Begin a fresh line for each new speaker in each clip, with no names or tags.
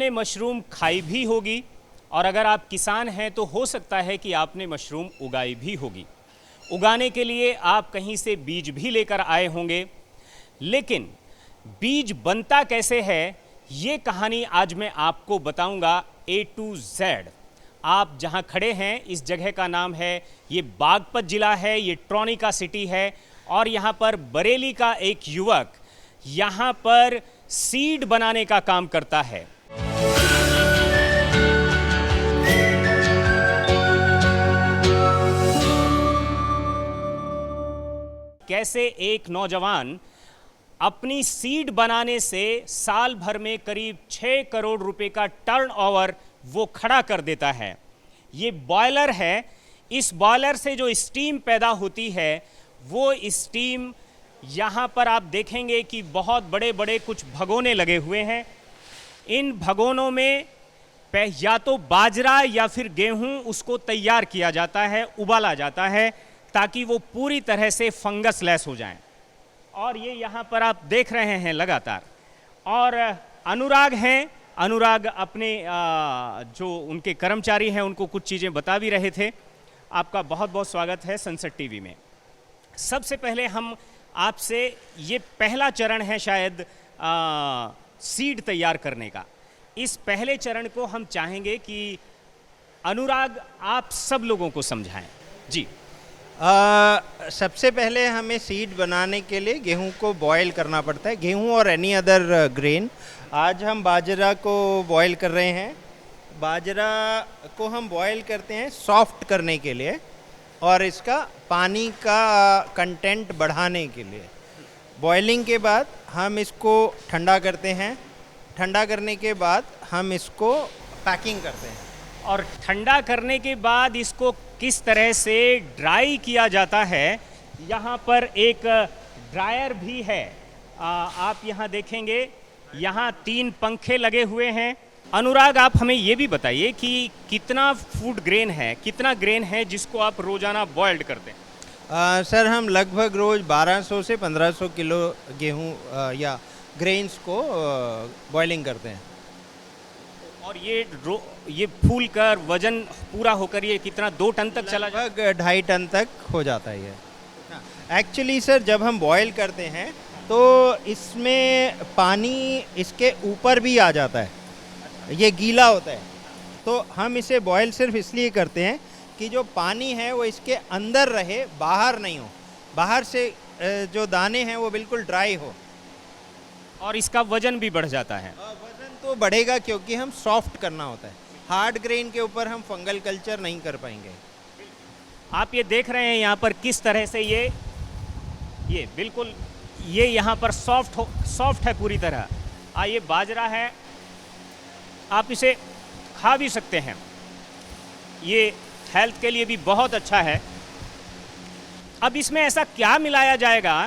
आपने मशरूम खाई भी होगी और अगर आप किसान हैं तो हो सकता है कि आपने मशरूम उगाई भी होगी। उगाने के लिए आप कहीं से बीज भी लेकर आए होंगे, लेकिन बीज बनता कैसे है ये कहानी आज मैं आपको बताऊंगा A to Z। आप जहां खड़े हैं इस जगह का नाम है, ये बागपत जिला है, ये ट्रॉनिका सिटी है और यहाँ पर बरेली का एक युवक यहाँ पर सीड बनाने का काम करता है। कैसे एक नौजवान अपनी सीड बनाने से साल भर में करीब 6 करोड़ रुपए का टर्नओवर वो खड़ा कर देता है। ये बॉयलर है, इस बॉयलर से जो स्टीम पैदा होती है वो स्टीम यहाँ पर आप देखेंगे कि बहुत बड़े बड़े कुछ भगोने लगे हुए हैं। इन भगोनों में या तो बाजरा या फिर गेहूं उसको तैयार किया जाता है, उबाला जाता है ताकि वो पूरी तरह से फंगस लेस हो जाएं। और ये यहाँ पर आप देख रहे हैं लगातार। और अनुराग हैं, अनुराग अपने जो उनके कर्मचारी हैं उनको कुछ चीज़ें बता भी रहे थे। आपका बहुत बहुत स्वागत है सनसेट टीवी में। सबसे पहले हम आपसे, ये पहला चरण है शायद सीड तैयार करने का, इस पहले चरण को हम चाहेंगे कि अनुराग आप सब लोगों को समझाएं। जी।
सबसे पहले हमें सीड बनाने के लिए गेहूं को बॉयल करना पड़ता है, गेहूं और एनी अदर ग्रेन। आज हम बाजरा को बॉयल कर रहे हैं। बाजरा को हम बॉयल करते हैं सॉफ्ट करने के लिए और इसका पानी का कंटेंट बढ़ाने के लिए। बॉयलिंग के बाद हम इसको ठंडा करते हैं, ठंडा करने के बाद हम इसको पैकिंग करते हैं।
और ठंडा करने के बाद इसको किस तरह से ड्राई किया जाता है, यहाँ पर एक ड्रायर भी है। आप यहाँ देखेंगे, यहाँ 3 पंखे लगे हुए हैं। अनुराग आप हमें ये भी बताइए कि कितना फूड ग्रेन है, कितना ग्रेन है जिसको आप रोज़ाना बॉइल्ड करते हैं?
सर हम लगभग रोज़ 1200 से 1500 किलो गेहूँ या ग्रेन्स को बॉइलिंग करते हैं।
और ये फूल कर वजन पूरा होकर ये कितना 2 टन तक चला जाता है?
लगभग 2.5 टन तक हो जाता है ये। एक्चुअली सर जब हम बॉयल करते हैं तो इसमें पानी इसके ऊपर भी आ जाता है, ये गीला होता है। तो हम इसे बॉयल सिर्फ इसलिए करते हैं कि जो पानी है वो इसके अंदर रहे, बाहर नहीं हो, बाहर से जो दाने हैं वो बिल्कुल ड्राई हो।
और इसका वजन भी बढ़ जाता है?
वजन तो बढ़ेगा क्योंकि हम सॉफ्ट करना होता है। हार्ड ग्रेन के ऊपर हम फंगल कल्चर नहीं कर पाएंगे।
आप ये देख रहे हैं यहाँ पर किस तरह से ये बिल्कुल ये यहाँ पर सॉफ्ट है पूरी तरह। ये बाजरा है, आप इसे खा भी सकते हैं, ये हेल्थ के लिए भी बहुत अच्छा है। अब इसमें ऐसा क्या मिलाया जाएगा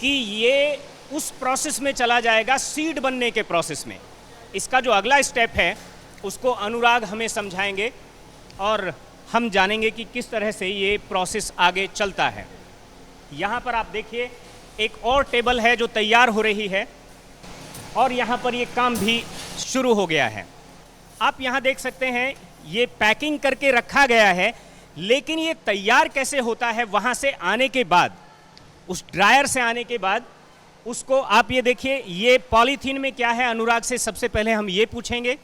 कि ये उस प्रोसेस में चला जाएगा, सीड बनने के प्रोसेस में। इसका जो अगला स्टेप है उसको अनुराग हमें समझाएंगे और हम जानेंगे कि किस तरह से ये प्रोसेस आगे चलता है। यहाँ पर आप देखिए एक और टेबल है जो तैयार हो रही है और यहाँ पर ये काम भी शुरू हो गया है। आप यहाँ देख सकते हैं ये पैकिंग करके रखा गया है, लेकिन ये तैयार कैसे होता है वहाँ से आने के बाद, उस ड्रायर से आने के बाद उसको आप ये देखिए, ये पॉलीथीन में क्या है अनुराग से सबसे पहले हम ये पूछेंगे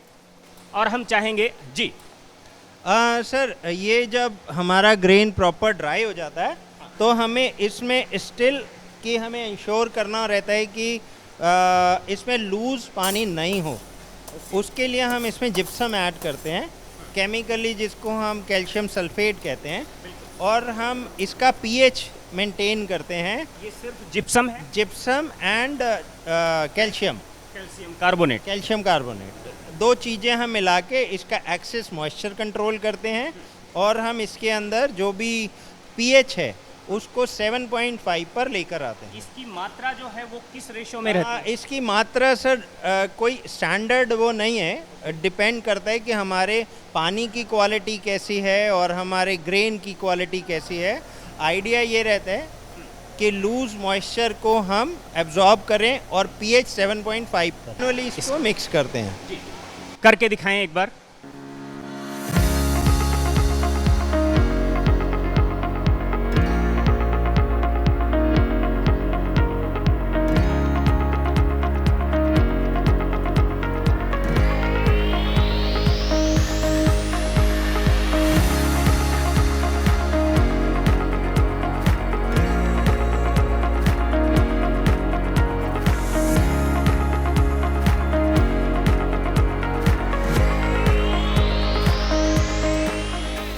और हम चाहेंगे। जी
सर ये जब हमारा ग्रेन प्रॉपर ड्राई हो जाता है तो हमें इसमें स्टिल कि हमें इंश्योर करना रहता है कि इसमें लूज़ पानी नहीं हो। उसके लिए हम इसमें जिप्सम ऐड करते हैं केमिकली, जिसको हम कैल्शियम सल्फेट कहते हैं, और हम इसका पीएच मेंटेन करते हैं।
ये सिर्फ जिप्सम है?
Gypsum and calcium
carbonate.
Calcium carbonate 2 चीज़ें हम मिला के इसका एक्सेस मॉइस्चर कंट्रोल करते हैं और हम इसके अंदर जो भी पीएच है उसको 7.5 पर लेकर आते हैं।
इसकी मात्रा जो है वो किस रेशो में रहती है?
इसकी मात्रा सर कोई स्टैंडर्ड वो नहीं है, डिपेंड करता है कि हमारे पानी की क्वालिटी कैसी है और हमारे ग्रेन की क्वालिटी कैसी है। आइडिया ये रहता है कि लूज मॉइस्चर को हम एब्जॉर्ब करें और पीएच 7.5 पर इसको मिक्स करते हैं।
करके दिखाएं एक बार।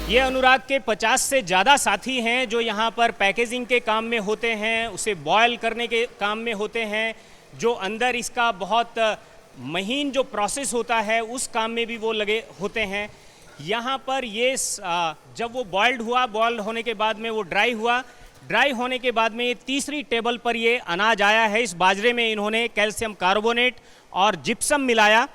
ये अनुराग के 50 से ज़्यादा साथी हैं जो यहाँ पर पैकेजिंग के काम में होते हैं, उसे बॉयल करने के काम में होते हैं, जो अंदर इसका बहुत महीन जो प्रोसेस होता है उस काम में भी वो लगे होते हैं। यहाँ पर ये जब वो बॉयल्ड हुआ, बॉयल्ड होने के बाद में वो ड्राई हुआ, ड्राई होने के बाद में ये तीसरी टेबल पर ये अनाज आया है। इस बाजरे में इन्होंने कैल्शियम कार्बोनेट और जिप्सम मिलाया।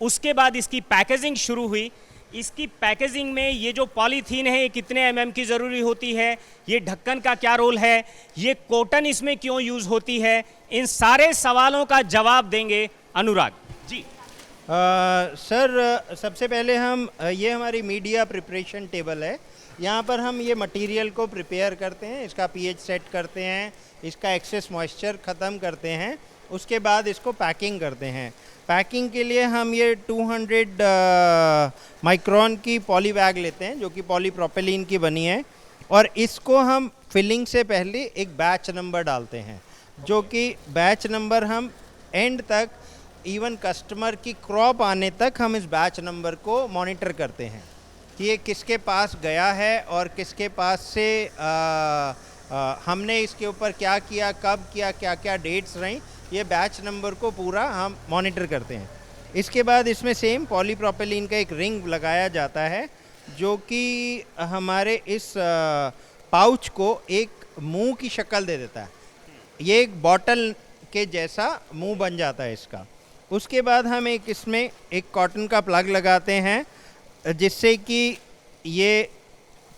उसके बाद इसकी पैकेजिंग शुरू हुई। इसकी पैकेजिंग में ये जो पॉलीथीन है ये कितने एमएम की ज़रूरी होती है, ये ढक्कन का क्या रोल है, ये कॉटन इसमें क्यों यूज़ होती है, इन सारे सवालों का जवाब देंगे अनुराग जी।
सर सबसे पहले हम ये हमारी मीडिया प्रिपरेशन टेबल है। यहाँ पर हम ये मटेरियल को प्रिपेयर करते हैं, इसका पीएच सेट करते हैं, इसका एक्सेस मॉइस्चर ख़त्म करते हैं, उसके बाद इसको पैकिंग करते हैं। पैकिंग के लिए हम ये 200 माइक्रोन की पॉली बैग लेते हैं जो कि पॉलीप्रोपिलीन की बनी है, और इसको हम फिलिंग से पहले एक बैच नंबर डालते हैं, जो कि बैच नंबर हम एंड तक इवन कस्टमर की क्रॉप आने तक हम इस बैच नंबर को मॉनिटर करते हैं कि ये किसके पास गया है और किसके पास से हमने इसके ऊपर क्या किया, कब किया, क्या क्या डेट्स रहीं, ये बैच नंबर को पूरा हम मॉनिटर करते हैं। इसके बाद इसमें सेम पॉलीप्रोपिलीन का एक रिंग लगाया जाता है जो कि हमारे इस पाउच को एक मुंह की शक्ल दे देता है। ये एक बॉटल के जैसा मुंह बन जाता है इसका। उसके बाद हम इसमें एक कॉटन का प्लग लगाते हैं जिससे कि ये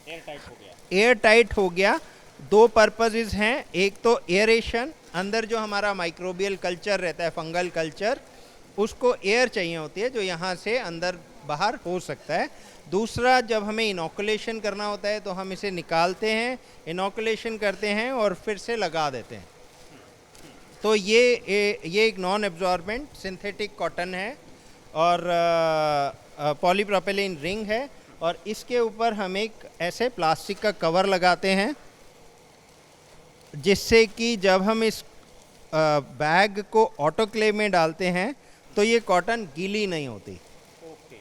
एयर टाइट हो गया। दो पर्पसेस हैं, एक तो एयरेशन, अंदर जो हमारा माइक्रोबियल कल्चर रहता है, फंगल कल्चर, उसको एयर चाहिए होती है जो यहाँ से अंदर बाहर हो सकता है। दूसरा, जब हमें इनोकुलेशन करना होता है तो हम इसे निकालते हैं, इनोकुलेशन करते हैं और फिर से लगा देते हैं। तो ये एक नॉन एब्जॉर्बेंट सिंथेटिक कॉटन है और पॉलीप्रोपिलीन रिंग है, और इसके ऊपर हम एक ऐसे प्लास्टिक का कवर लगाते हैं जिससे कि जब हम इस बैग को ऑटोक्लेव में डालते हैं तो ये कॉटन गीली नहीं होती।
ओके।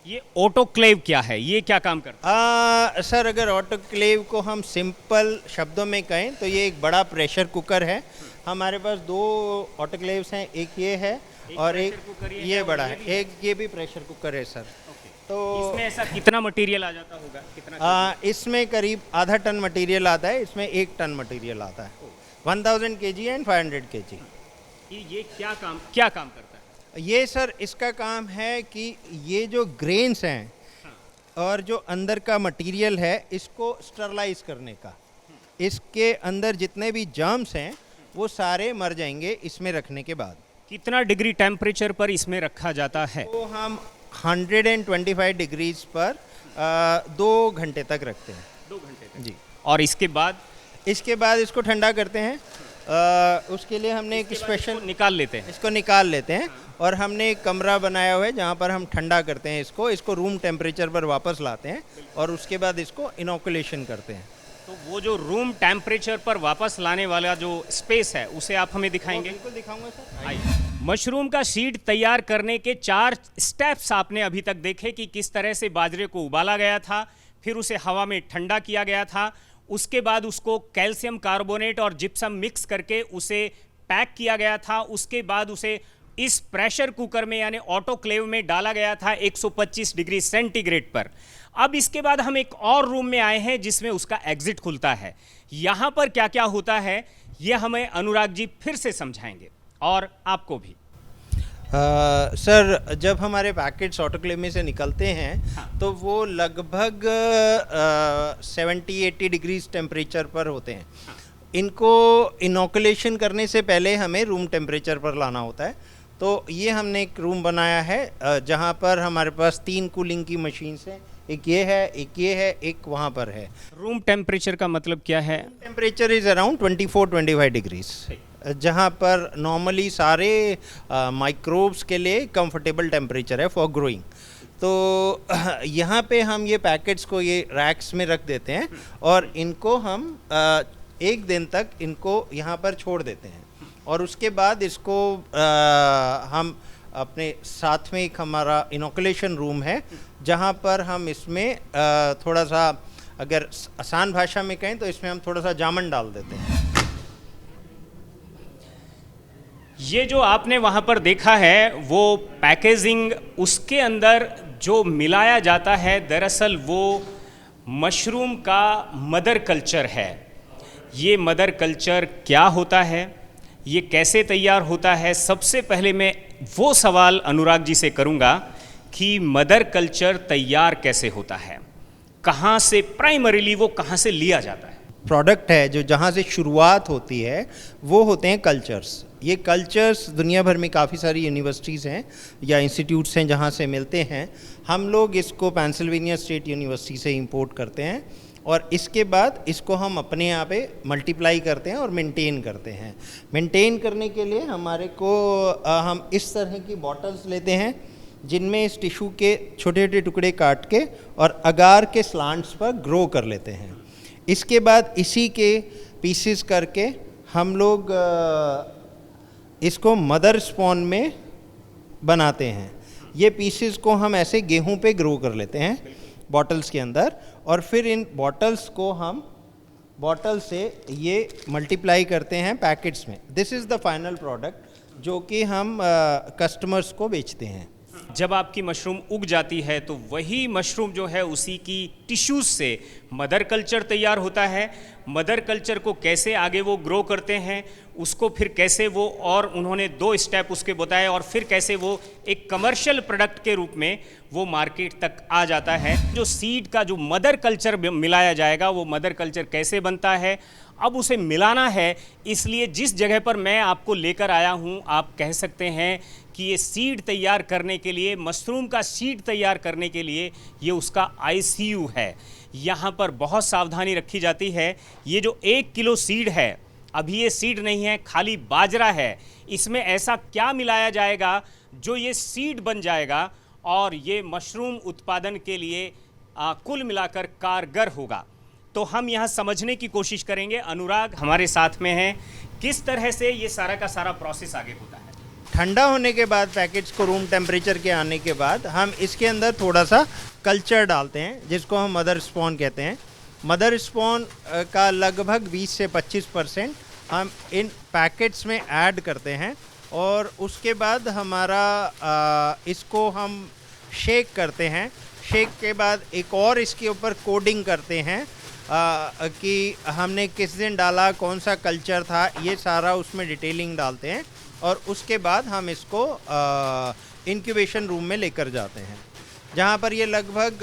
ये ऑटोक्लेव क्या है, ये क्या काम करता है?
सर अगर ऑटोक्लेव को हम सिंपल शब्दों में कहें तो ये एक बड़ा प्रेशर कुकर है। हमारे पास दो ऑटोक्लेव्स हैं, एक ये है और एक ये बड़ा है, एक ये भी प्रेशर कुकर है सर। तो
इसमें ऐसा कितना मटेरियल आ जाता होगा, कितना?
इसमें करीब आधा टन मटेरियल आता है, इसमें 1 टन मटेरियल आता है। 1000 kg एंड 500 kg।
ये क्या काम करता है?
ये सर इसका काम है कि ये जो ग्रेन्स हैं और जो अंदर का मटेरियल है इसको स्टरलाइज करने का। इसके अंदर जितने भी जर्म्स हैं वो सारे मर जाएंगे इसमें रखने के बाद।
कितना डिग्री टेम्परेचर पर इसमें रखा जाता है?
तो हम 125 डिग्रीज पर 2 घंटे तक रखते हैं।
2 घंटे तक
जी।
और इसके बाद
इसको ठंडा करते हैं। उसके लिए हमने एक स्पेशल
निकाल लेते हैं,
इसको निकाल लेते हैं और हमने एक कमरा बनाया हुआ है जहाँ पर हम ठंडा करते हैं इसको रूम टेम्परेचर पर वापस लाते हैं और उसके बाद इसको इनोकुलेशन करते हैं।
तो वो जो रूम टेम्परेचर पर वापस लाने वाला जो स्पेस है उसे आप हमें दिखाएंगे?
बिल्कुल दिखाऊंगा सर।
आइए। मशरूम का सीड तैयार करने के 4 स्टेप्स आपने अभी तक देखे कि किस तरह से बाजरे को उबाला गया था, फिर उसे हवा में ठंडा किया गया था, उसके बाद उसको कैल्शियम कार्बोनेट और जिप्सम मिक्स करके उसे पैक किया गया था, उसके बाद उसे इस प्रेशर कुकर में यानी ऑटोक्लेव में डाला गया था 125 डिग्री सेंटीग्रेड पर। अब इसके बाद हम एक और रूम में आए हैं जिसमें उसका एग्जिट खुलता है। यहाँ पर क्या क्या होता है ये हमें अनुराग जी फिर से समझाएंगे और आपको भी।
सर जब हमारे पैकेट्स ऑटोक्लेव में से निकलते हैं तो वो लगभग 70-80 डिग्रीज टेम्परेचर पर होते हैं। इनको इनोकुलेशन करने से पहले हमें रूम टेम्परेचर पर लाना होता है। तो ये हमने एक रूम बनाया है जहाँ पर हमारे पास 3 कूलिंग की मशीन्स हैं, एक ये है, एक ये है, एक वहाँ पर है।
रूम टेम्परेचर का मतलब क्या है?
टेम्परेचर इज़ अराउंड 24-25 डिग्रीज, जहाँ पर नॉर्मली सारे माइक्रोब्स के लिए कंफर्टेबल टेम्परेचर है फॉर ग्रोइंग। तो यहाँ पे हम ये पैकेट्स को ये रैक्स में रख देते हैं और इनको हम 1 दिन तक इनको यहाँ पर छोड़ देते हैं और उसके बाद इसको हम अपने साथ में एक हमारा इनोकुलेशन रूम है जहाँ पर हम इसमें थोड़ा सा, अगर आसान भाषा में कहें तो इसमें हम थोड़ा सा जामन डाल देते हैं।
ये जो आपने वहाँ पर देखा है वो पैकेजिंग, उसके अंदर जो मिलाया जाता है दरअसल वो मशरूम का मदर कल्चर है। ये मदर कल्चर क्या होता है, ये कैसे तैयार होता है? सबसे पहले मैं वो सवाल अनुराग जी से करूँगा कि मदर कल्चर तैयार कैसे होता है, कहाँ से प्राइमरीली वो कहाँ से लिया जाता है?
प्रोडक्ट है जो जहाँ से शुरुआत होती है वो होते हैं कल्चर्स। ये कल्चर्स दुनिया भर में काफ़ी सारी यूनिवर्सिटीज़ हैं या इंस्टीट्यूट्स हैं जहाँ से मिलते हैं। हम लोग इसको पेंसिल्वेनिया स्टेट यूनिवर्सिटी से इंपोर्ट करते हैं और इसके बाद इसको हम अपने यहाँ पे मल्टीप्लाई करते हैं और मेंटेन करते हैं। मेंटेन करने के लिए हमारे को हम इस तरह की बॉटल्स लेते हैं जिनमें इस टिश्यू के छोटे छोटे टुकड़े काट के और अगार के स्लांट्स पर ग्रो कर लेते हैं। इसके बाद इसी के पीसेस करके हम लोग इसको मदर स्पॉन में बनाते हैं। ये पीसेस को हम ऐसे गेहूं पे ग्रो कर लेते हैं बॉटल्स के अंदर और फिर इन बॉटल्स को हम बॉटल से ये मल्टीप्लाई करते हैं पैकेट्स में। This is the final product जो कि हम कस्टमर्स को बेचते हैं।
जब आपकी मशरूम उग जाती है तो वही मशरूम जो है उसी की टिश्यूज से मदर कल्चर तैयार होता है। मदर कल्चर को कैसे आगे वो ग्रो करते हैं, उसको फिर कैसे वो, और उन्होंने 2 स्टेप उसके बताए, और फिर कैसे वो एक कमर्शियल प्रोडक्ट के रूप में वो मार्केट तक आ जाता है। जो सीड का जो मदर कल्चर मिलाया जाएगा वो मदर कल्चर कैसे बनता है, अब उसे मिलाना है। इसलिए जिस जगह पर मैं आपको लेकर आया हूँ, आप कह सकते हैं कि ये सीड तैयार करने के लिए, मशरूम का सीड तैयार करने के लिए ये उसका ICU है। यहाँ पर बहुत सावधानी रखी जाती है। ये जो 1 किलो सीड है, अभी ये सीड नहीं है, खाली बाजरा है। इसमें ऐसा क्या मिलाया जाएगा जो ये सीड बन जाएगा और ये मशरूम उत्पादन के लिए कुल मिलाकर कारगर होगा। तो हम यहाँ समझने की कोशिश करेंगे। अनुराग हमारे साथ में हैं। किस तरह से ये सारा का सारा प्रोसेस आगे होता है?
ठंडा होने के बाद पैकेट्स को रूम टेम्परेचर के आने के बाद हम इसके अंदर थोड़ा सा कल्चर डालते हैं जिसको हम मदर स्पॉन कहते हैं। मदर स्पॉन का लगभग 20 से 25% हम इन पैकेट्स में ऐड करते हैं और उसके बाद हमारा इसको हम शेक करते हैं। शेक के बाद एक और इसके ऊपर कोडिंग करते हैं कि हमने किस दिन डाला, कौन सा कल्चर था, ये सारा उसमें डिटेलिंग डालते हैं और उसके बाद हम इसको इंक्यूबेशन रूम में लेकर जाते हैं जहाँ पर ये लगभग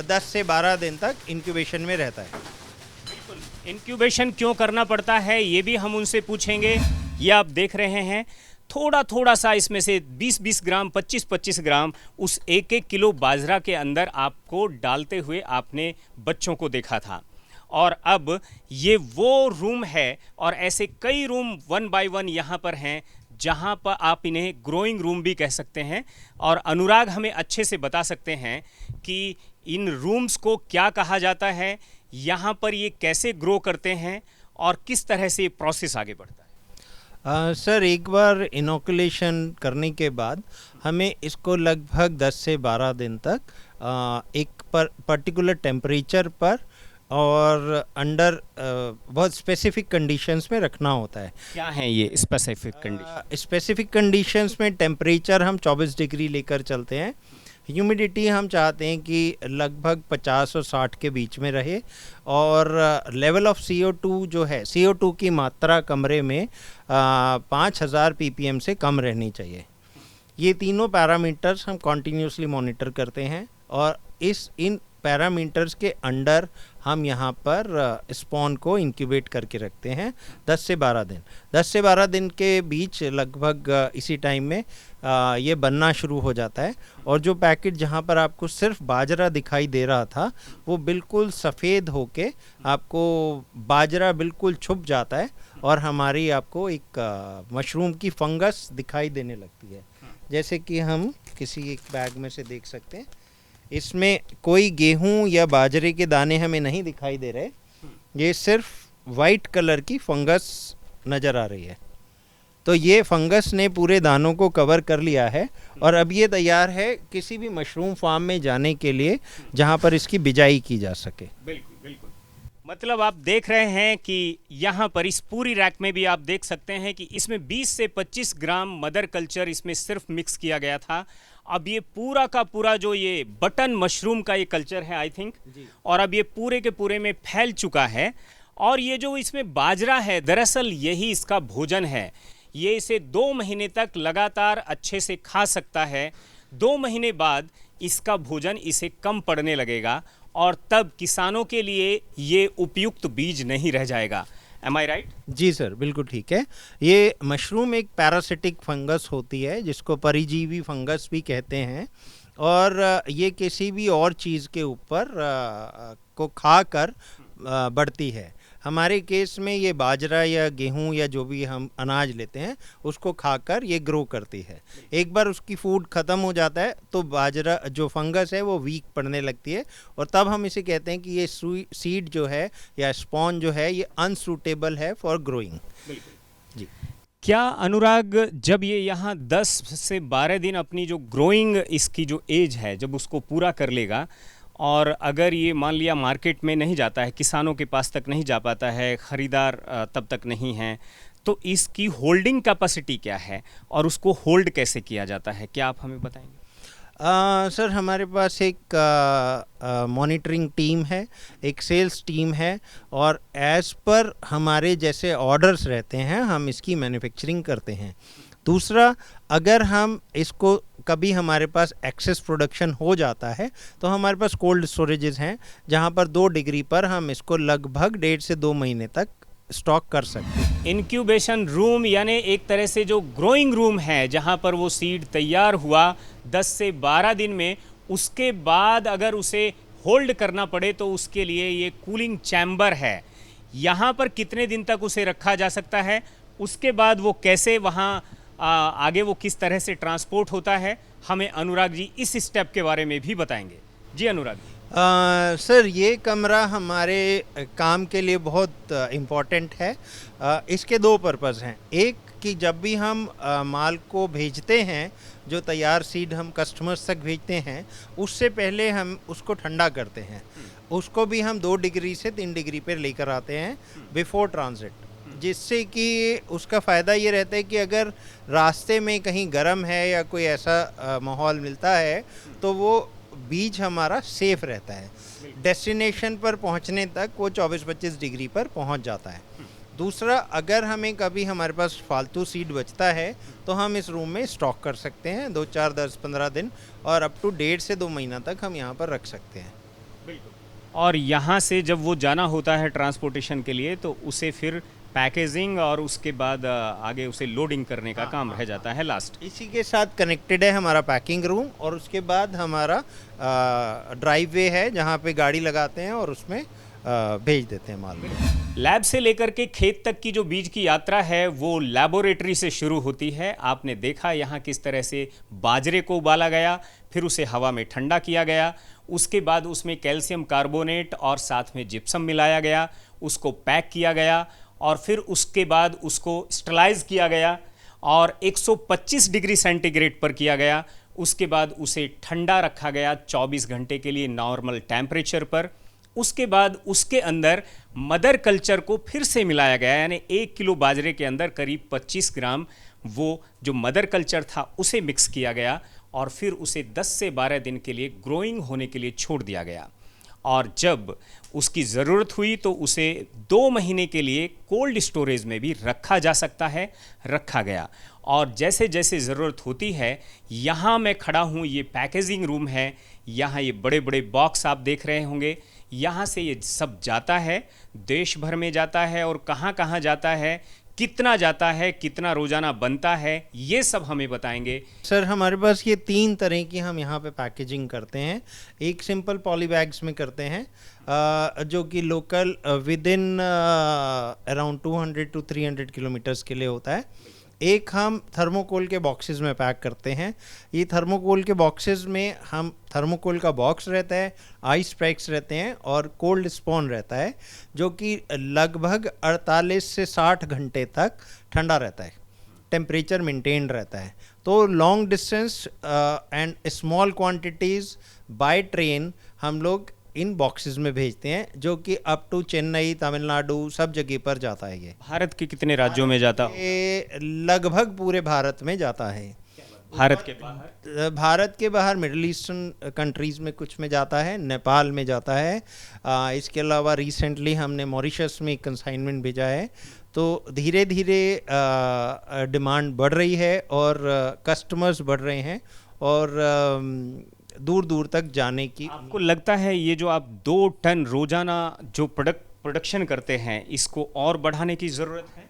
10 से 12 दिन तक इंक्यूबेशन में रहता है।
बिल्कुल, इंक्यूबेशन क्यों करना पड़ता है ये भी हम उनसे पूछेंगे। ये आप देख रहे हैं थोड़ा थोड़ा सा इसमें से 20-20 ग्राम, 25-25 ग्राम उस 1-1 किलो बाजरा के अंदर आपको डालते हुए आपने बच्चों को देखा था। और अब ये वो रूम है और ऐसे कई रूम 1 बाय 1 यहाँ पर हैं जहाँ पर आप इन्हें ग्रोइंग रूम भी कह सकते हैं। और अनुराग हमें अच्छे से बता सकते हैं कि इन रूम्स को क्या कहा जाता है, यहाँ पर ये कैसे ग्रो करते हैं और किस तरह से ये प्रोसेस आगे बढ़ता है।
सर, एक बार इनोकुलेशन करने के बाद हमें इसको लगभग 10 से 12 दिन तक एक पर्टिकुलर टेम्परेचर पर और अंडर बहुत स्पेसिफिक कंडीशंस में रखना होता है।
क्या है ये स्पेसिफिक कंडीशन?
स्पेसिफिक कंडीशंस में टेम्परेचर हम 24 डिग्री लेकर चलते हैं। ह्यूमिडिटी हम चाहते हैं कि लगभग 50 और 60 के बीच में रहे और लेवल ऑफ CO2 जो है, CO2 की मात्रा कमरे में 5000 ppm से कम रहनी चाहिए। ये तीनों पैरामीटर्स हम कॉन्टीन्यूसली मॉनिटर करते हैं और इन पैरामीटर्स के अंडर हम यहाँ पर स्पॉन को इंक्यूबेट करके रखते हैं 10 से 12 दिन। 10 से 12 दिन के बीच लगभग इसी टाइम में ये बनना शुरू हो जाता है। और जो पैकेट जहाँ पर आपको सिर्फ बाजरा दिखाई दे रहा था वो बिल्कुल सफ़ेद होके आपको बाजरा बिल्कुल छुप जाता है और हमारी आपको एक मशरूम की फंगस दिखाई देने लगती है। जैसे कि हम किसी एक बैग में से देख सकते हैं, इसमें कोई गेहूं या बाजरे के दाने हमें नहीं दिखाई दे रहे, ये सिर्फ वाइट कलर की फंगस नज़र आ रही है। तो ये फंगस ने पूरे दानों को कवर कर लिया है और अब ये तैयार है किसी भी मशरूम फार्म में जाने के लिए जहां पर इसकी बिजाई की जा सके।
बिल्कुल बिल्कुल। मतलब आप देख रहे हैं कि यहाँ पर इस पूरी रैक में भी आप देख सकते हैं कि इसमें 20 से 25 ग्राम मदर कल्चर इसमें सिर्फ मिक्स किया गया था। अब ये पूरा का पूरा जो ये बटन मशरूम का ये कल्चर है आई थिंक, और अब ये पूरे के पूरे में फैल चुका है। और ये जो इसमें बाजरा है दरअसल यही इसका भोजन है। ये इसे 2 महीने तक लगातार अच्छे से खा सकता है। 2 महीने बाद इसका भोजन इसे कम पड़ने लगेगा और तब किसानों के लिए ये उपयुक्त बीज नहीं रह जाएगा। एम आई राइट?
जी सर, बिल्कुल ठीक है। ये मशरूम एक पैरासिटिक फंगस होती है जिसको परिजीवी फंगस भी कहते हैं और ये किसी भी और चीज़ के ऊपर को खाकर बढ़ती है। हमारे केस में ये बाजरा या गेहूं या जो भी हम अनाज लेते हैं उसको खाकर ये ग्रो करती है। एक बार उसकी फूड ख़त्म हो जाता है तो बाजरा जो फंगस है वो वीक पड़ने लगती है और तब हम इसे कहते हैं कि ये सीड जो है या स्पॉन जो है ये अनसूटेबल है फॉर ग्रोइंग। जी।
क्या अनुराग, जब ये यहाँ 10 से 12 दिन अपनी जो ग्रोइंग इसकी जो एज है जब उसको पूरा कर लेगा और अगर ये मान लिया मार्केट में नहीं जाता है, किसानों के पास तक नहीं जा पाता है, ख़रीदार तब तक नहीं है, तो इसकी होल्डिंग कैपेसिटी क्या है और उसको होल्ड कैसे किया जाता है, क्या आप हमें बताएंगे?
सर, हमारे पास एक मॉनिटरिंग टीम है, एक सेल्स टीम है और एज़ पर हमारे जैसे ऑर्डर्स रहते हैं हम इसकी मैन्युफैक्चरिंग करते हैं। दूसरा, अगर हम इसको कभी हमारे पास एक्सेस प्रोडक्शन हो जाता है तो हमारे पास कोल्ड स्टोरेजेस हैं जहां पर 2 डिग्री पर हम इसको लगभग 1.5 से 2 महीने तक स्टॉक कर सकते हैं।
इंक्यूबेशन रूम यानी एक तरह से जो ग्रोइंग रूम है जहां पर वो सीड तैयार हुआ 10 से 12 दिन में, उसके बाद अगर उसे होल्ड करना पड़े तो उसके लिए ये कूलिंग चैम्बर है। यहाँ पर कितने दिन तक उसे रखा जा सकता है, उसके बाद वो कैसे वहाँ आगे वो किस तरह से ट्रांसपोर्ट होता है, हमें अनुराग जी इस स्टेप के बारे में भी बताएंगे। जी अनुराग जी।
सर, ये कमरा हमारे काम के लिए बहुत इम्पॉर्टेंट है। इसके 2 पर्पज़ हैं। एक कि जब भी हम माल को भेजते हैं, जो तैयार सीड हम कस्टमर्स तक भेजते हैं, उससे पहले हम उसको ठंडा करते हैं। उसको भी हम 2 डिग्री से 3 डिग्री पर लेकर आते हैं बिफोर ट्रांजिट, जिससे कि उसका फ़ायदा ये रहता है कि अगर रास्ते में कहीं गर्म है या कोई ऐसा माहौल मिलता है तो वो बीज हमारा सेफ रहता है। डेस्टिनेशन पर पहुंचने तक वो 24-25 डिग्री पर पहुंच जाता है। दूसरा, अगर हमें कभी हमारे पास फालतू सीड बचता है तो हम इस रूम में स्टॉक कर सकते हैं 2, 4, 10, 15 दिन और अप टू 1.5 से 2 महीना तक हम यहाँ पर रख सकते हैं।
बिल्कुल। और यहाँ से जब वो जाना होता है ट्रांसपोर्टेशन के लिए तो उसे फिर पैकेजिंग और उसके बाद आगे उसे लोडिंग करने का काम रह जाता है लास्ट।
इसी के साथ कनेक्टेड है हमारा पैकिंग रूम और उसके बाद हमारा ड्राइव वे है जहाँ पे गाड़ी लगाते हैं और उसमें भेज देते हैं माल।
लैब से लेकर के खेत तक की जो बीज की यात्रा है वो लैबोरेटरी से शुरू होती है। आपने देखा यहाँ किस तरह से बाजरे को उबाला गया, फिर उसे हवा में ठंडा किया गया, उसके बाद उसमें कैल्शियम कार्बोनेट और साथ में जिप्सम मिलाया गया, उसको पैक किया गया और फिर उसके बाद उसको स्टरलाइज किया गया और 125 डिग्री सेंटीग्रेड पर किया गया। उसके बाद उसे ठंडा रखा गया 24 घंटे के लिए नॉर्मल टेम्परेचर पर। उसके बाद उसके अंदर मदर कल्चर को फिर से मिलाया गया, यानी 1 किलो बाजरे के अंदर करीब 25 ग्राम वो जो मदर कल्चर था उसे मिक्स किया गया और फिर उसे 10 से 12 दिन के लिए ग्रोइंग होने के लिए छोड़ दिया गया। और जब उसकी ज़रूरत हुई तो उसे 2 महीने के लिए कोल्ड स्टोरेज में भी रखा जा सकता है, रखा गया। और जैसे जैसे ज़रूरत होती है, यहाँ मैं खड़ा हूँ, ये पैकेजिंग रूम है, यहाँ ये बड़े बड़े बॉक्स आप देख रहे होंगे, यहाँ से ये सब जाता है, देश भर में जाता है और कहाँ कहाँ जाता है, कितना जाता है, कितना रोजाना बनता है, ये सब हमें बताएंगे।
सर हमारे पास ये 3 तरह की हम यहाँ पे पैकेजिंग करते हैं। एक सिंपल पॉली बैग्स में करते हैं जो कि local within around 200 to 300 kilometres के लिए होता है। एक हम थर्मोकोल के बॉक्सेस में पैक करते हैं। ये थर्मोकोल के बॉक्सेस में हम थर्मोकोल का बॉक्स रहता है, आइस पैक्स रहते हैं और कोल्ड स्पॉन रहता है जो कि लगभग 48 से 60 घंटे तक ठंडा रहता है, टेम्परेचर मेंटेन रहता है। तो long distance and small quantities by train हम लोग इन बॉक्सेस में भेजते हैं जो कि अप टू चेन्नई, तमिलनाडु सब जगह पर जाता है। ये
भारत के कितने राज्यों में जाता हो?
ये लगभग पूरे भारत में जाता है।
भारत के बाहर?
भारत के बाहर मिडिल ईस्टर्न कंट्रीज़ में कुछ में जाता है, नेपाल में जाता है। इसके अलावा रिसेंटली हमने मॉरिशस में एक कंसाइनमेंट भेजा है। तो धीरे धीरे डिमांड बढ़ रही है और कस्टमर्स बढ़ रहे हैं और दूर दूर तक जाने की।
आपको लगता है ये जो आप 2 टन रोजाना जो प्रोडक्शन करते हैं, इसको और बढ़ाने की ज़रूरत है?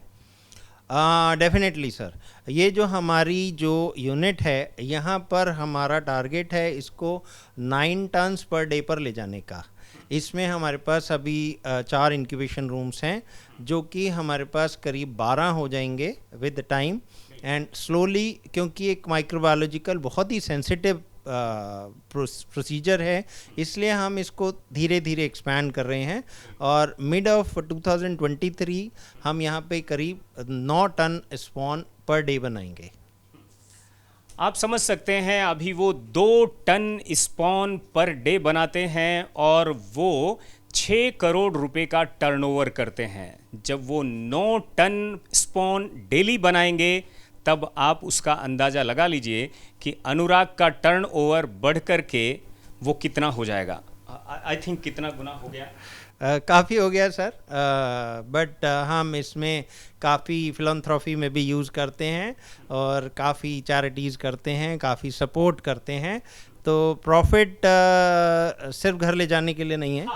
डेफिनेटली सर, ये जो हमारी जो यूनिट है यहाँ पर हमारा टारगेट है इसको 9 टन्स पर डे पर ले जाने का। इसमें हमारे पास अभी 4 इंक्यूबेशन रूम्स हैं जो कि हमारे पास करीब 12 हो जाएंगे विद टाइम एंड स्लोली, क्योंकि एक माइक्रोबायोलॉजिकल बहुत ही सेंसिटिव प्रोसीजर है, इसलिए हम इसको धीरे धीरे एक्सपैंड कर रहे हैं और मिड ऑफ 2023 हम यहाँ पे करीब 9 टन स्पॉन पर डे बनाएंगे।
आप समझ सकते हैं, अभी वो 2 टन स्पॉन पर डे बनाते हैं और वो 6 करोड़ रुपए का टर्नओवर करते हैं। जब वो 9 टन स्पॉन डेली बनाएंगे तब आप उसका अंदाज़ा लगा लीजिए कि अनुराग का टर्नओवर बढ़ कर के वो कितना हो जाएगा। आई थिंक कितना गुना हो गया?
काफ़ी हो गया सर, बट हम इसमें काफ़ी फिलंथ्रॉफी में भी यूज़ करते हैं और काफ़ी चैरिटीज़ करते हैं, काफ़ी सपोर्ट करते हैं। तो प्रॉफिट सिर्फ घर ले जाने के लिए नहीं है।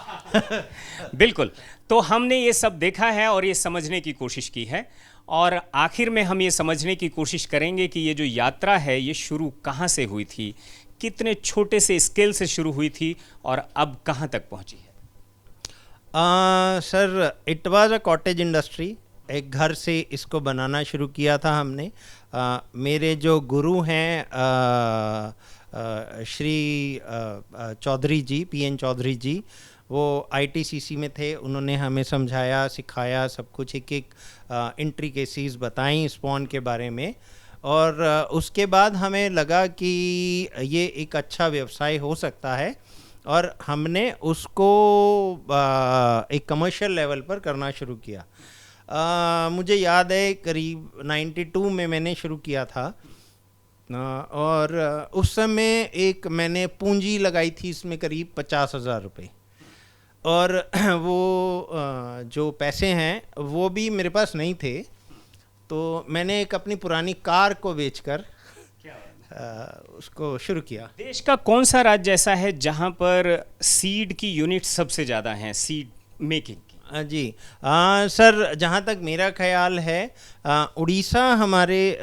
बिल्कुल। तो हमने ये सब देखा है और ये समझने की कोशिश की है और आखिर में हम ये समझने की कोशिश करेंगे कि ये जो यात्रा है ये शुरू कहाँ से हुई थी, कितने छोटे से स्केल से शुरू हुई थी और अब कहाँ तक पहुँची है।
Sir it was a cottage industry, एक घर से इसको बनाना शुरू किया था हमने। मेरे जो गुरु हैं श्री चौधरी जी, पीएन चौधरी जी, वो आईटीसीसी में थे। उन्होंने हमें समझाया, सिखाया, सब कुछ एक एक इंट्रिकेसीज बताई स्पॉन के बारे में और उसके बाद हमें लगा कि ये एक अच्छा व्यवसाय हो सकता है और हमने उसको एक कमर्शियल लेवल पर करना शुरू किया। मुझे याद है करीब 92 में मैंने शुरू किया था और उस समय एक मैंने पूंजी लगाई थी इसमें करीब 50,000 रुपये और वो जो पैसे हैं वो भी मेरे पास नहीं थे, तो मैंने एक अपनी पुरानी कार को बेचकर उसको शुरू किया।
देश का कौन सा राज्य ऐसा है जहां पर सीड की यूनिट सबसे ज़्यादा हैं, सीड मेकिंग की?
जी सर, जहाँ तक मेरा ख्याल है उड़ीसा हमारे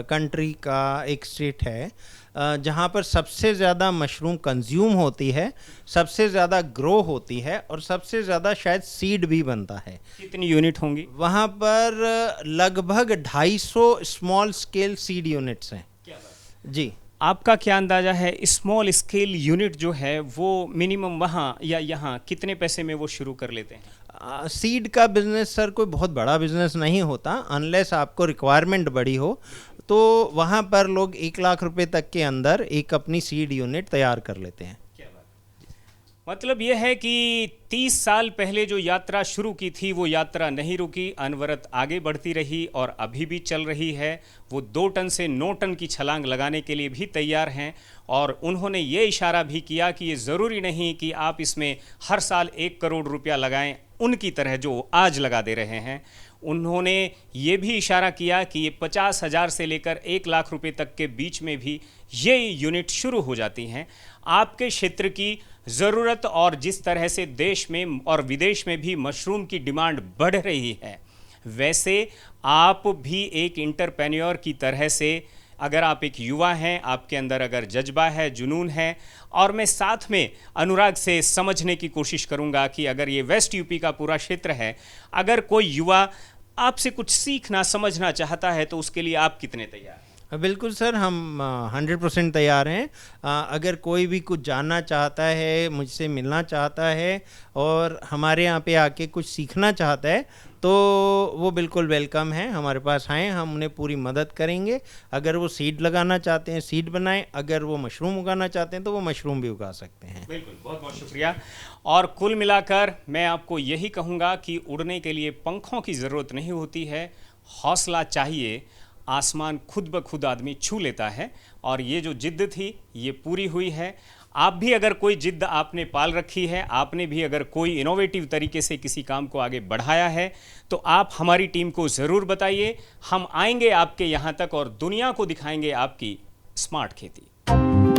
कंट्री का एक स्टेट है जहाँ पर सबसे ज़्यादा मशरूम कंज्यूम होती है, सबसे ज़्यादा ग्रो होती है और सबसे ज़्यादा शायद सीड भी बनता है।
कितनी यूनिट होंगी
वहाँ पर? लगभग 250 स्मॉल स्केल सीड यूनिट्स हैं। जी,
आपका क्या अंदाज़ा है स्मॉल स्केल यूनिट जो है वो मिनिमम वहाँ या यहाँ कितने पैसे में वो शुरू कर लेते हैं?
सीड का बिजनेस सर कोई बहुत बड़ा बिजनेस नहीं होता अनलेस आपको रिक्वायरमेंट बड़ी हो, तो वहाँ पर लोग 1 लाख रुपए तक के अंदर एक अपनी सीड यूनिट तैयार कर लेते हैं।
मतलब ये है कि 30 साल पहले जो यात्रा शुरू की थी वो यात्रा नहीं रुकी, अनवरत आगे बढ़ती रही और अभी भी चल रही है। वो 2 टन से 9 टन की छलांग लगाने के लिए भी तैयार हैं और उन्होंने ये इशारा भी किया कि ये ज़रूरी नहीं कि आप इसमें हर साल 1 करोड़ रुपया लगाएं, उनकी तरह जो आज लगा दे रहे हैं। उन्होंने ये भी इशारा किया कि ये 50,000 से लेकर 1 लाख रुपए तक के बीच में भी ये यूनिट शुरू हो जाती हैं। आपके क्षेत्र की ज़रूरत और जिस तरह से देश में और विदेश में भी मशरूम की डिमांड बढ़ रही है, वैसे आप भी एक एंटरप्रेन्योर की तरह से, अगर आप एक युवा हैं, आपके अंदर अगर जज्बा है, जुनून है, और मैं साथ में अनुराग से समझने की कोशिश करूंगा कि अगर ये वेस्ट यूपी का पूरा क्षेत्र है, अगर कोई युवा आपसे कुछ सीखना समझना चाहता है तो उसके लिए आप कितने तैयार हैं?
बिल्कुल सर, हम 100% तैयार हैं। अगर कोई भी कुछ जानना चाहता है, मुझसे मिलना चाहता है और हमारे यहाँ पे आके कुछ सीखना चाहता है तो वो बिल्कुल वेलकम है। हमारे पास आएँ, हम उन्हें पूरी मदद करेंगे। अगर वो सीड लगाना चाहते हैं सीड बनाएं, अगर वो मशरूम उगाना चाहते हैं तो वो मशरूम भी उगा सकते हैं।
बिल्कुल, बहुत बहुत शुक्रिया। और कुल मिलाकर मैं आपको यही कहूँगा कि उड़ने के लिए पंखों की ज़रूरत नहीं होती है, हौसला चाहिए। आसमान खुद ब खुद आदमी छू लेता है, और ये जो जिद्द थी ये पूरी हुई है। आप भी अगर कोई जिद्द आपने पाल रखी है, आपने भी अगर कोई इनोवेटिव तरीके से किसी काम को आगे बढ़ाया है, तो आप हमारी टीम को ज़रूर बताइए। हम आएंगे आपके यहाँ तक और दुनिया को दिखाएंगे आपकी स्मार्ट खेती।